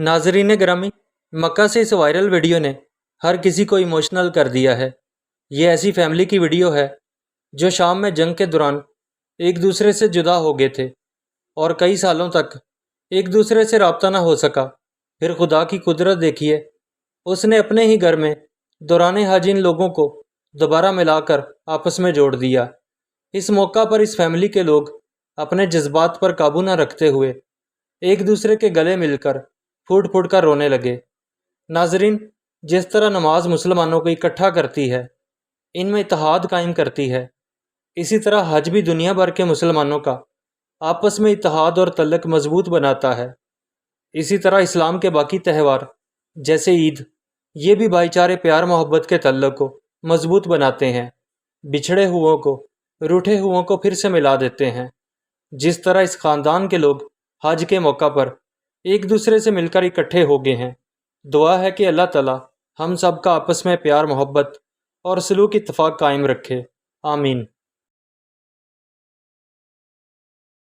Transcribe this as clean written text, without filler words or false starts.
नाजरीन ग्रामी, मक्का से इस वायरल वीडियो ने हर किसी को इमोशनल कर दिया है। ये ऐसी फैमिली की वीडियो है जो शाम में जंग के दौरान एक दूसरे से जुदा हो गए थे और कई सालों तक एक दूसरे से रब्ता ना हो सका। फिर खुदा की कुदरत देखिए, उसने अपने ही घर में दौरान हज इन लोगों को दोबारा मिलाकर आपस में जोड़ दिया। इस मौका पर इस फैमिली के लोग अपने जज्बात पर काबू न रखते हुए एक दूसरे के गले मिलकर फूट फूट कर रोने लगे। नाजरीन, जिस तरह नमाज मुसलमानों को इकट्ठा करती है, इनमें इत्तेहाद कायम करती है, इसी तरह हज भी दुनिया भर के मुसलमानों का आपस में इत्तेहाद और तल्लक मजबूत बनाता है। इसी तरह इस्लाम के बाकी त्यौहार जैसे ईद, ये भी भाईचारे, प्यार, मोहब्बत के तल्लक को मजबूत बनाते हैं, बिछड़े हुओं को, रूठे हुओं को फिर से मिला देते हैं। जिस तरह इस ख़ानदान के लोग हज के मौका पर एक दूसरे से मिलकर इकट्ठे हो गए हैं। दुआ है कि अल्लाह ताला हम सब का आपस में प्यार, मोहब्बत और सलूक इत्तफाक कायम रखे। आमीन।